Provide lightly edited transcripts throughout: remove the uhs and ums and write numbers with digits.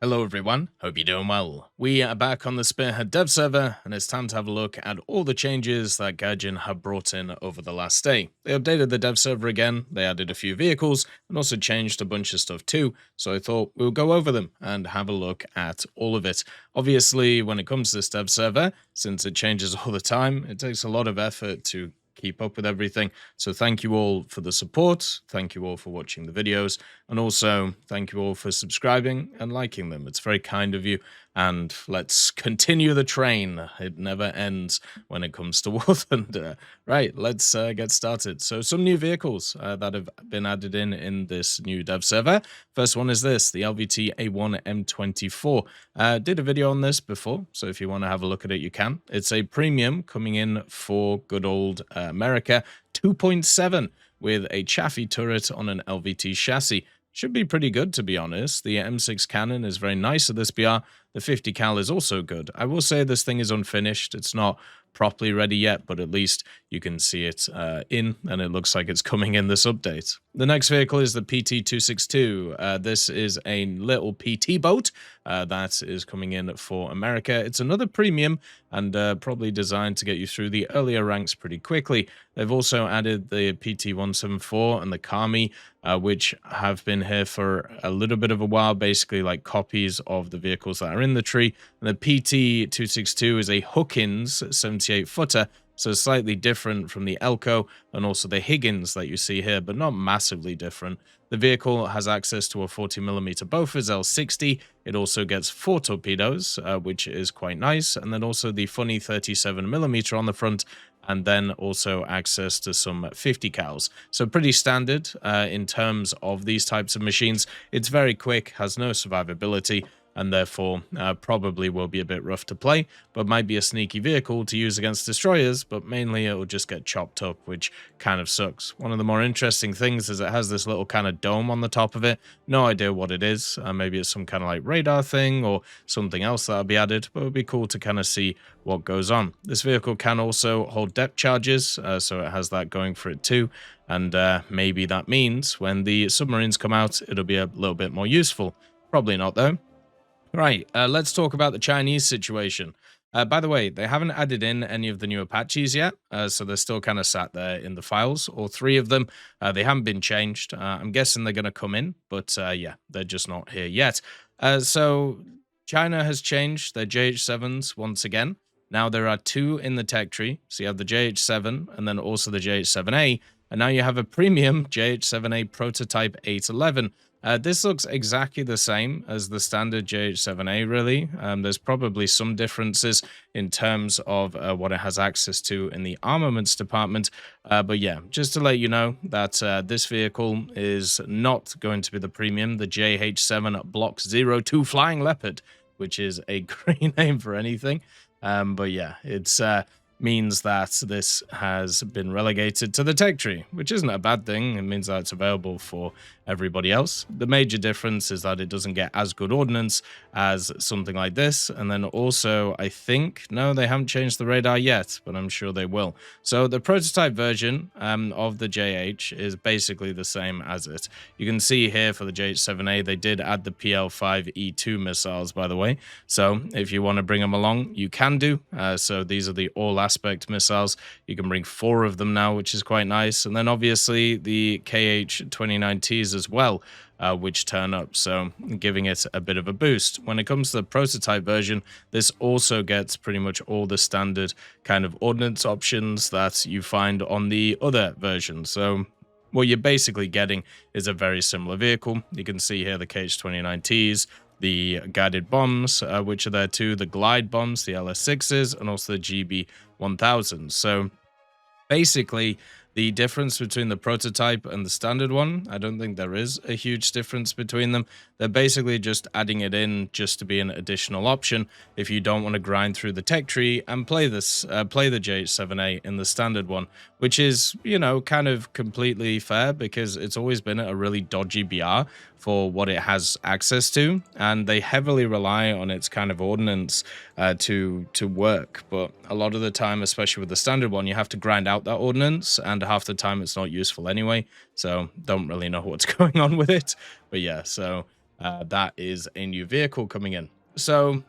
Hello everyone, hope you're doing well. We are back on the Spearhead dev server, and it's time to have a look at all the changes that Gaijin have brought in over the last day. They updated the dev server again, they added a few vehicles, and also changed a bunch of stuff too, so I thought we'll go over them and have a look at all of it. Obviously, when it comes to this dev server, since it changes all the time, it takes a lot of effort to keep up with everything. So thank you all for the support, thank you all for watching the videos, and also thank you all for subscribing and liking them. It's very kind of you, and let's continue the train. It never ends when it comes to War Thunder. Right, let's get started. So some new vehicles that have been added in this new dev server. First one is this, the LVT A1 M24. Did a video on this before, so if you want to have a look at it, you can. It's a premium coming in for good old America, 2.7 with a Chaffee turret on an LVT chassis. Should be pretty good, to be honest. The M6 cannon is very nice at this BR. The 50 cal is also good. I will say this thing is unfinished. It's not properly ready yet, but at least you can see it in, and it looks like it's coming in this update. The next vehicle is the PT-262. This is a little PT boat that is coming in for America. It's another premium and probably designed to get you through the earlier ranks pretty quickly. They've also added the PT-174 and the Kami, which have been here for a little bit of a while, basically like copies of the vehicles that are in the tree. And the PT-262 is a Hookins 78-footer, so slightly different from the Elko and also the Higgins that you see here, but not massively different. The vehicle has access to a 40mm Bofors L60. It also gets 4 torpedoes, which is quite nice, and then also the funny 37mm on the front, and then also access to some 50 cals. So pretty standard in terms of these types of machines. It's very quick, has no survivability, and therefore probably will be a bit rough to play, but might be a sneaky vehicle to use against destroyers, but mainly it will just get chopped up, which kind of sucks. One of the more interesting things is it has this little kind of dome on the top of it. No idea what it is. Maybe it's some kind of like radar thing or something else that'll be added, but it would be cool to kind of see what goes on. This vehicle can also hold depth charges, so it has that going for it too, and maybe that means when the submarines come out, it'll be a little bit more useful. Probably not though. Right, let's talk about the Chinese situation. By the way, they haven't added in any of the new Apaches yet, so they're still kind of sat there in the files, all 3 of them. They haven't been changed. I'm guessing they're going to come in, but yeah, they're just not here yet. So China has changed their JH7s once again. Now there are 2 in the tech tree, so you have the JH7 and then also the JH7A, and now you have a premium JH7A prototype 811. This looks exactly the same as the standard JH7A, really. There's probably some differences in terms of what it has access to in the armaments department. But yeah, just to let you know that this vehicle is not going to be the premium, the JH7 Block 02 Flying Leopard, which is a great name for anything. But yeah, it's means that this has been relegated to the tech tree, which isn't a bad thing. It means that it's available for everybody else. The major difference is that it doesn't get as good ordnance as something like this. And then also, I think, no, they haven't changed the radar yet, but I'm sure they will. So the prototype version of the JH is basically the same as it. You can see here for the JH7A, they did add the PL5E2 missiles, by the way. So if you want to bring them along, you can do. So these are the all-aspect missiles. You can bring 4 of them now, which is quite nice. And then obviously the KH-29Ts as well, which turn up, so giving it a bit of a boost. When it comes to the prototype version, this also gets pretty much all the standard kind of ordnance options that you find on the other versions. So what you're basically getting is a very similar vehicle. You can see here the KH-29Ts, the guided bombs, which are there too, the glide bombs, the LS6s, and also the GB1000s. So basically, the difference between the prototype and the standard one, I don't think there is a huge difference between them. They're basically just adding it in just to be an additional option if you don't want to grind through the tech tree and play this, play the JH7A in the standard one, which is, you know, kind of completely fair because it's always been a really dodgy BR for what it has access to, and they heavily rely on its kind of ordnance to work. But a lot of the time, especially with the standard one, you have to grind out that ordnance, and half the time it's not useful anyway. So don't really know what's going on with it. But yeah, so that is a new vehicle coming in. So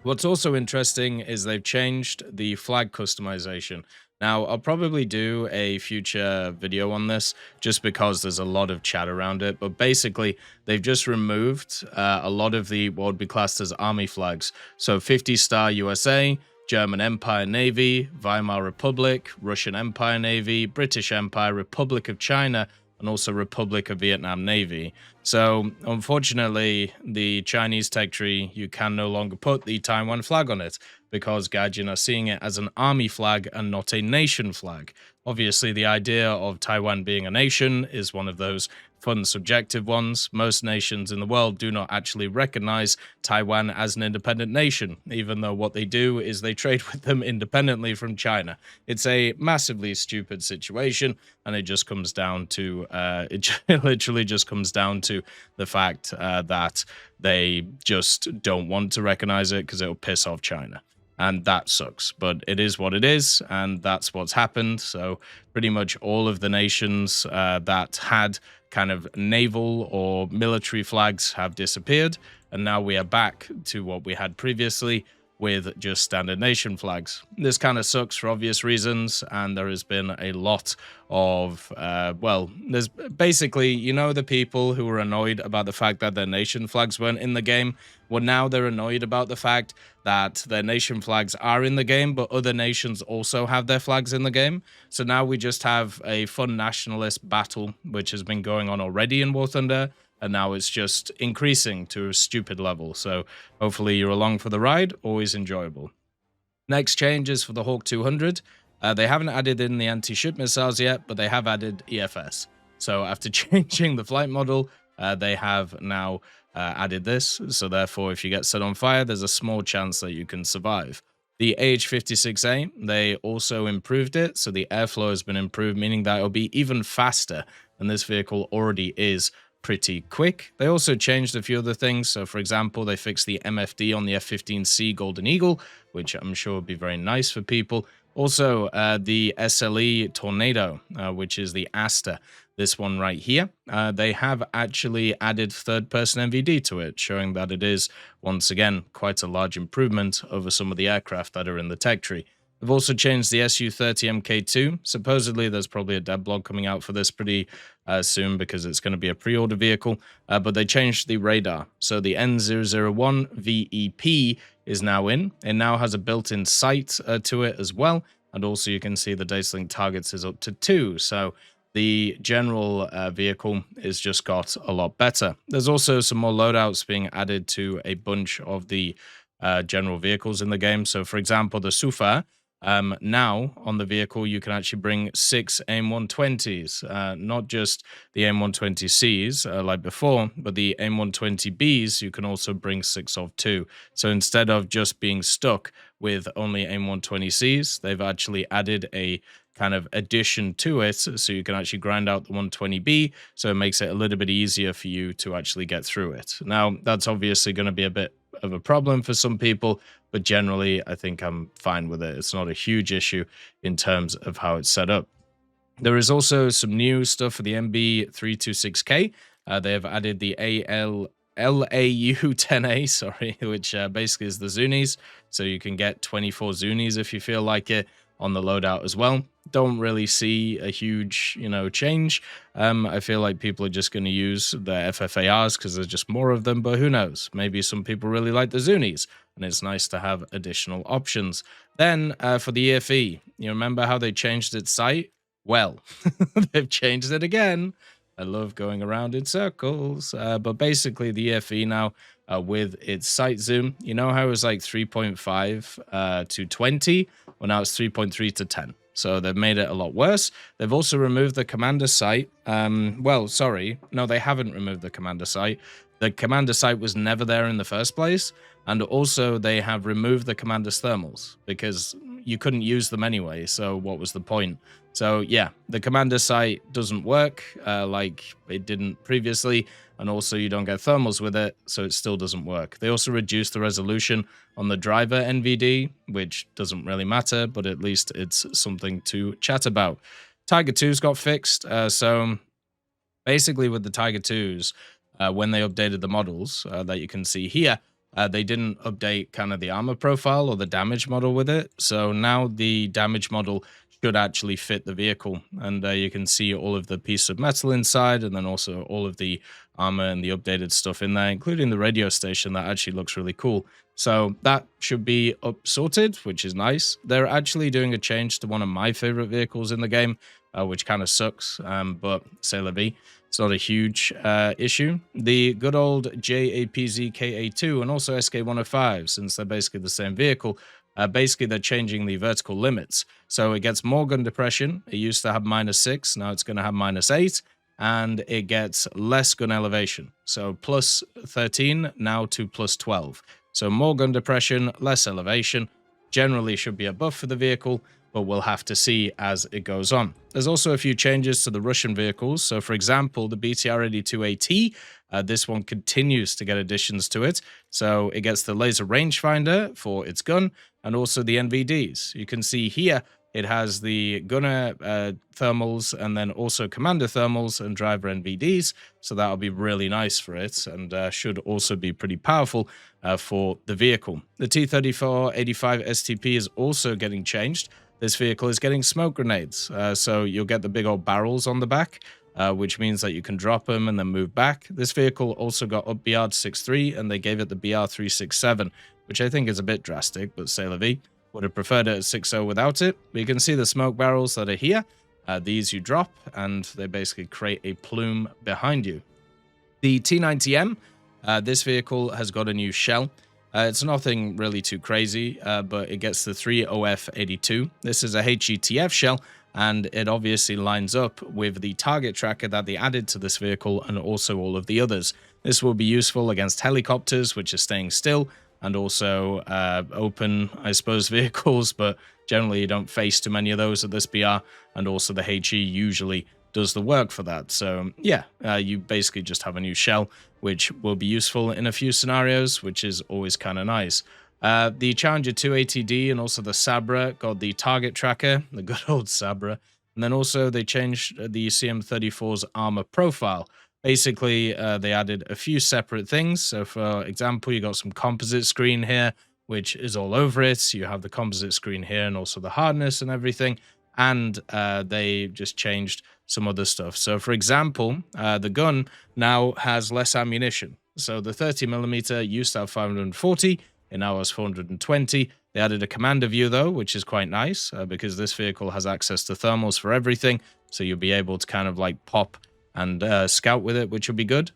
what's also interesting is they've changed the flag customization. Now, I'll probably do a future video on this just because there's a lot of chat around it. But basically, they've just removed a lot of the what would be classed as army flags. So 50-star USA, German Empire Navy, Weimar Republic, Russian Empire Navy, British Empire, Republic of China, and also Republic of Vietnam Navy. So, unfortunately, the Chinese tech tree, you can no longer put the Taiwan flag on it because Gaijin are seeing it as an army flag and not a nation flag. Obviously, the idea of Taiwan being a nation is one of those fun subjective ones. Most nations in the world do not actually recognize Taiwan as an independent nation, even though what they do is they trade with them independently from China. It's a massively stupid situation, and it just comes down to it literally just comes down to the fact that they just don't want to recognize it because it'll piss off China. And that sucks, but it is what it is, and that's what's happened. So pretty much all of the nations that had kind of naval or military flags have disappeared, and now we are back to what we had previously with just standard nation flags. This kind of sucks for obvious reasons, and there has been a lot of, well, there's basically, you know, the people who were annoyed about the fact that their nation flags weren't in the game. Well, now they're annoyed about the fact that their nation flags are in the game, but other nations also have their flags in the game. So now we just have a fun nationalist battle, which has been going on already in War Thunder, and now it's just increasing to a stupid level. So hopefully you're along for the ride. Always enjoyable. Next change is for the Hawk 200. They haven't added in the anti-ship missiles yet, but they have added EFS. So after changing the flight model, they have now added this. So therefore, if you get set on fire, there's a small chance that you can survive. The AH-56A, they also improved it. So the airflow has been improved, meaning that it'll be even faster. And this vehicle already is pretty quick. They also changed a few other things. So for example, they fixed the MFD on the F-15C Golden Eagle, which I'm sure would be very nice for people. Also, the SLE Tornado, which is the Aster, this one right here, they have actually added third-person NVD to it, showing that it is, once again, quite a large improvement over some of the aircraft that are in the tech tree. They've also changed the Su-30 Mk2. Supposedly, there's probably a dev blog coming out for this pretty soon because it's going to be a pre-order vehicle, but they changed the radar. So the N001 VEP is now in. It now has a built-in sight to it as well, and also you can see the Dacelink targets is up to 2, so the general vehicle is just got a lot better. There's also some more loadouts being added to a bunch of the general vehicles in the game. So for example, the SUFA, now on the vehicle you can actually bring 6 AIM-120s, not just the AIM-120Cs like before, but the AIM-120Bs you can also bring 6 of too. So instead of just being stuck with only AIM-120Cs, they've actually added a kind of addition to it, so you can actually grind out the 120B, so it makes it a little bit easier for you to actually get through it. Now, that's obviously going to be a bit of a problem for some people, but generally, I think I'm fine with it. It's not a huge issue in terms of how it's set up. There is also some new stuff for the MB326K. They have added the LAU-10A, sorry, which basically is the Zunis, so you can get 24 Zunis if you feel like it on the loadout as well. Don't really see a huge, change. I feel like people are just going to use the FFARs because there's just more of them, but who knows? Maybe some people really like the Zunis, and it's nice to have additional options. Then for the EFE, you remember how they changed its sight? Well, they've changed it again. I love going around in circles, but basically the EFE now with its sight zoom, you know how it was like 3.5 to 20? Well, now it's 3.3 to 10. So they've made it a lot worse. They've also removed the commander sight. Well, sorry. No, they haven't removed the commander sight. The commander sight was never there in the first place. And also they have removed the commander's thermals because you couldn't use them anyway. So what was the point? So yeah, the commander sight doesn't work like it didn't previously. And also you don't get thermals with it, so it still doesn't work. They also reduced the resolution on the driver NVD, which doesn't really matter, but at least it's something to chat about. Tiger 2's got fixed, so basically with the Tiger 2s, when they updated the models that you can see here, they didn't update kind of the armor profile or the damage model with it. So now the damage model should actually fit the vehicle. And you can see all of the piece of metal inside, and then also all of the armor and the updated stuff in there, including the radio station that actually looks really cool. So that should be up sorted, which is nice. They're actually doing a change to one of my favorite vehicles in the game, which kind of sucks, but c'est la vie. It's not a huge issue. The good old JaPz KA2 and also SK105, since they're basically the same vehicle, basically they're changing the vertical limits. So it gets more gun depression. It used to have -6, now it's going to have -8, and it gets less gun elevation. So +13 now to +12. So more gun depression, less elevation. Generally should be a buff for the vehicle, but we'll have to see as it goes on. There's also a few changes to the Russian vehicles. So for example, the BTR-82AT, this one continues to get additions to it. So it gets the laser rangefinder for its gun and also the NVDs. You can see here it has the gunner thermals and then also commander thermals and driver NVDs. So that'll be really nice for it and should also be pretty powerful for the vehicle. The T-34-85 STP is also getting changed. This vehicle is getting smoke grenades, so you'll get the big old barrels on the back, which means that you can drop them and then move back. This vehicle also got up BR 6.3, and they gave it the BR 367, which I think is a bit drastic, but c'est la vie. Would have preferred it at 6.0 without it. But you can see the smoke barrels that are here. These you drop, and they basically create a plume behind you. The T90M, this vehicle has got a new shell. It's nothing really too crazy, but it gets the 3OF82. This is a HETF shell, and it obviously lines up with the target tracker that they added to this vehicle and also all of the others. This will be useful against helicopters, which are staying still, and also open, I suppose, vehicles, but generally you don't face too many of those at this BR, and also the HE usually does the work for that. So yeah, you basically just have a new shell, which will be useful in a few scenarios, which is always kind of nice. The Challenger 2 ATD and also the Sabra got the target tracker, the good old Sabra, and then also they changed the CM34's armor profile. Basically, they added a few separate things. So for example, you got some composite screen here, which is all over it. You have the composite screen here and also the hardness and everything. And they just changed some other stuff. So for example, the gun now has less ammunition. So the 30mm used to have 540, it now has 420. They added a commander view though, which is quite nice because this vehicle has access to thermals for everything. So you'll be able to kind of like pop and scout with it, which will be good.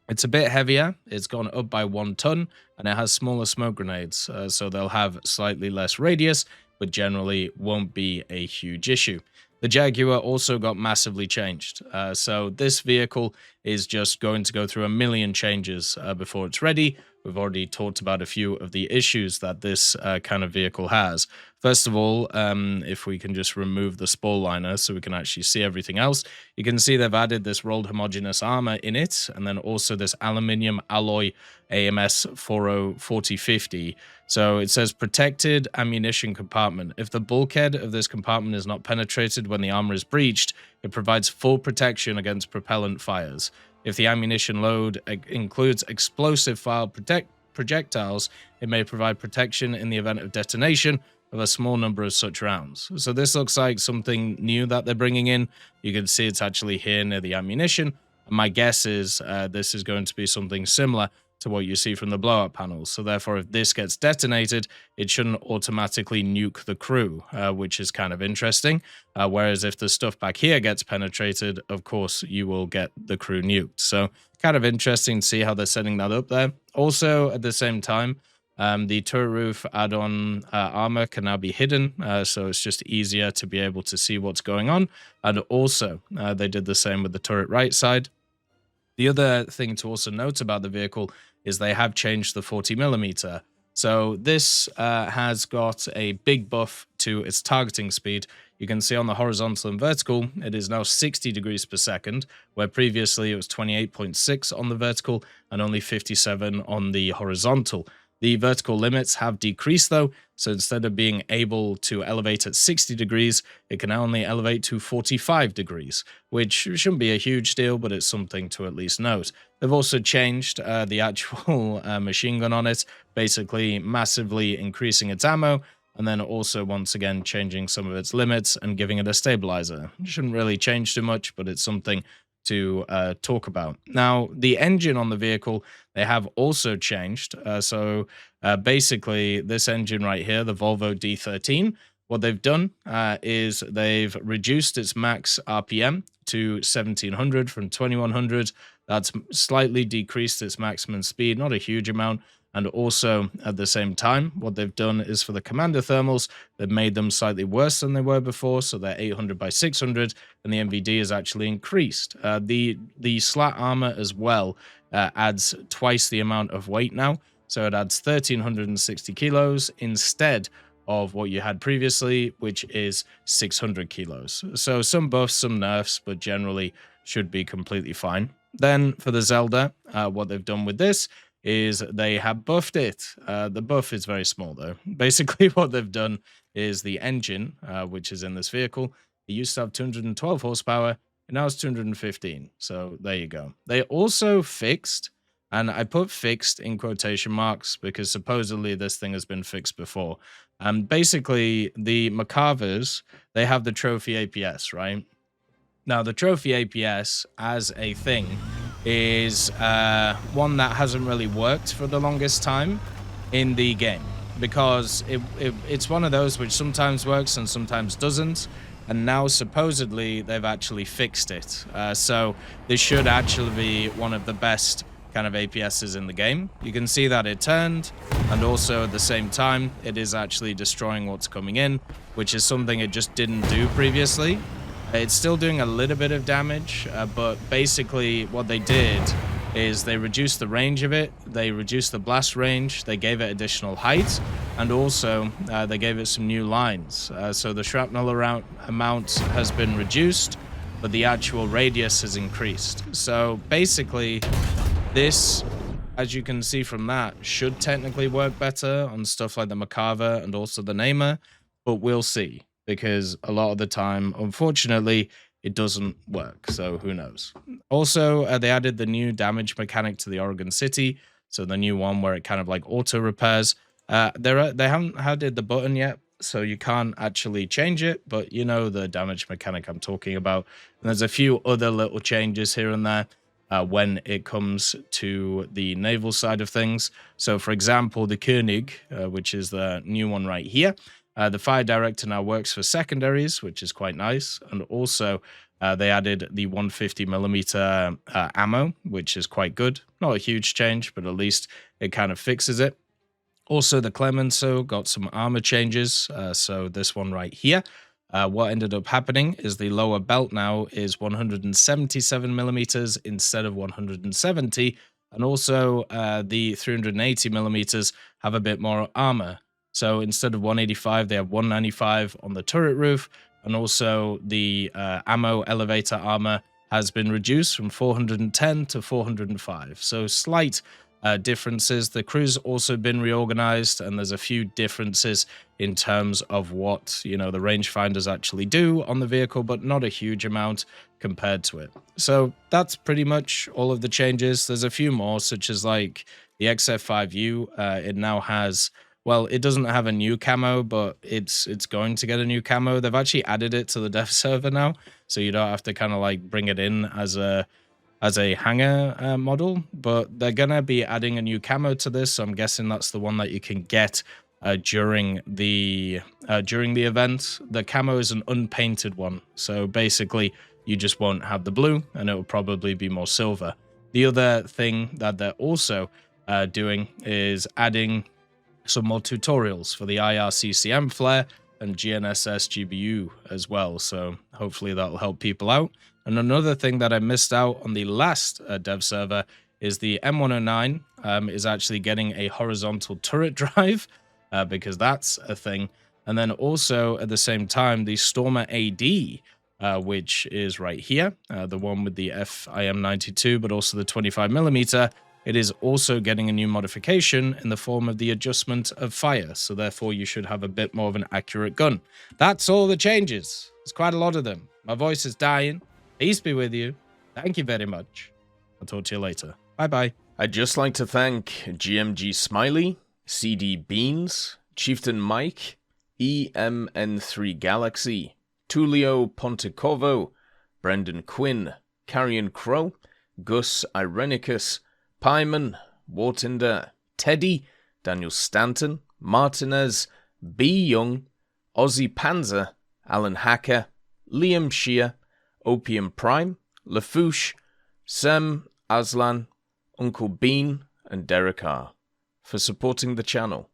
It's a bit heavier. It's gone up by 1 ton, and it has smaller smoke grenades. So they'll have slightly less radius, but generally won't be a huge issue. The Jaguar also got massively changed. So this vehicle is just going to go through a million changes before it's ready. We've already talked about a few of the issues that this kind of vehicle has. First of all, if we can just remove the spoil liner so we can actually see everything else, you can see they've added this rolled homogeneous armor in it, and then also this aluminium alloy AMS 4050. So it says protected ammunition compartment. If the bulkhead of this compartment is not penetrated when the armor is breached, it provides full protection against propellant fires. If the ammunition load includes explosive file projectiles, it may provide protection in the event of detonation of a small number of such rounds. So this looks like something new that they're bringing in. You can see it's actually here near the ammunition. And my guess is this is going to be something similar to what you see from the blowout panels. So therefore, if this gets detonated, it shouldn't automatically nuke the crew, which is kind of interesting. Whereas if the stuff back here gets penetrated, of course, you will get the crew nuked. So kind of interesting to see how they're setting that up there. Also, at the same time, the turret roof add-on armor can now be hidden, so it's just easier to be able to see what's going on. And also, they did the same with the turret right side. The other thing to also note about the vehicle is they have changed the 40mm. So this has got a big buff to its targeting speed. You can see on the horizontal and vertical, it is now 60 degrees per second, where previously it was 28.6 on the vertical and only 57 on the horizontal. The vertical limits have decreased though, so instead of being able to elevate at 60 degrees, it can only elevate to 45 degrees, which shouldn't be a huge deal, but it's something to at least note. They've also changed the actual machine gun on it, basically massively increasing its ammo, and then also once again changing some of its limits and giving it a stabilizer. It shouldn't really change too much, but it's something to talk about. Now, the engine on the vehicle, they have also changed. Basically, this engine right here, the Volvo D13, what they've done is they've reduced its max RPM to 1700 from 2100. That's slightly decreased its maximum speed, not a huge amount. And also, at the same time, what they've done is for the commander thermals, they've made them slightly worse than they were before, so they're 800 by 600, and the MVD is actually increased. The slat armor as well adds twice the amount of weight now, so it adds 1,360 kilos instead of what you had previously, which is 600 kilos. So some buffs, some nerfs, but generally should be completely fine. Then for the Zelda, what they've done with this is they have buffed it. The buff is very small though. Basically what they've done is the engine, which is in this vehicle, it used to have 212 horsepower, and now it's 215. So there you go. They also fixed, and I put fixed in quotation marks because supposedly this thing has been fixed before. Basically the Merkavas, they have the trophy APS, right? Now the trophy APS as a thing is one that hasn't really worked for the longest time in the game, because it's one of those which sometimes works and sometimes doesn't, and now supposedly they've actually fixed it. So this should actually be one of the best kind of APSs in the game. You can see that it turned, and also at the same time it is actually destroying what's coming in, which is something it just didn't do previously. It's still doing a little bit of damage, but basically what they did is they reduced the range of it, they reduced the blast range, they gave it additional height, and also they gave it some new lines. So the shrapnel amount has been reduced, but the actual radius has increased. So basically this, as you can see from that, should technically work better on stuff like the Merkava and also the Namer, but we'll see. Because a lot of the time, unfortunately, it doesn't work, so who knows. Also, they added the new damage mechanic to the Oregon City, so the new one where it kind of like auto repairs. They haven't added the button yet, so you can't actually change it, but you know the damage mechanic I'm talking about. And there's a few other little changes here and there when it comes to the naval side of things. So for example, the König, which is the new one right here, the fire director now works for secondaries, which is quite nice. And also, they added the 150mm ammo, which is quite good. Not a huge change, but at least it kind of fixes it. Also, the Clemenceau got some armor changes. So this one right here. What ended up happening is the lower belt now is 177mm instead of 170. And also, the 380mm have a bit more armor. So instead of 185, they have 195 on the turret roof, and also the ammo elevator armor has been reduced from 410 to 405. So slight differences. The crew's also been reorganized, and there's a few differences in terms of what, you know, the rangefinders actually do on the vehicle, but not a huge amount compared to it. So that's pretty much all of the changes. There's a few more, such as like the XF5U. It now has, well, it doesn't have a new camo, but it's going to get a new camo. They've actually added it to the dev server now, so you don't have to kind of like bring it in as a hanger model. But they're gonna be adding a new camo to this, so I'm guessing that's the one that you can get during the event. The camo is an unpainted one, so basically you just won't have the blue, and it will probably be more silver. The other thing that they're also doing is adding some more tutorials for the IRCCM flare and GNSS GBU as well, so hopefully that'll help people out. And another thing that I missed out on the last dev server is the M109 is actually getting a horizontal turret drive, because that's a thing. And then also at the same time, the Stormer AD, which is right here, the one with the FIM92, but also the 25mm, It is also getting a new modification in the form of the adjustment of fire, so therefore you should have a bit more of an accurate gun. That's all the changes. There's quite a lot of them. My voice is dying. Peace be with you. Thank you very much. I'll talk to you later. Bye-bye. I'd just like to thank GMG Smiley, CD Beans, Chieftain Mike, EMN3 Galaxy, Tulio Pontecorvo, Brendan Quinn, Carrion Crow, Gus Irenicus, Pyman, Wartinder, Teddy, Daniel Stanton, Martinez, B. Young, Ozzy Panzer, Alan Hacker, Liam Shear, Opium Prime, Lafouche, Sem, Aslan, Uncle Bean, and Derek R. for supporting the channel.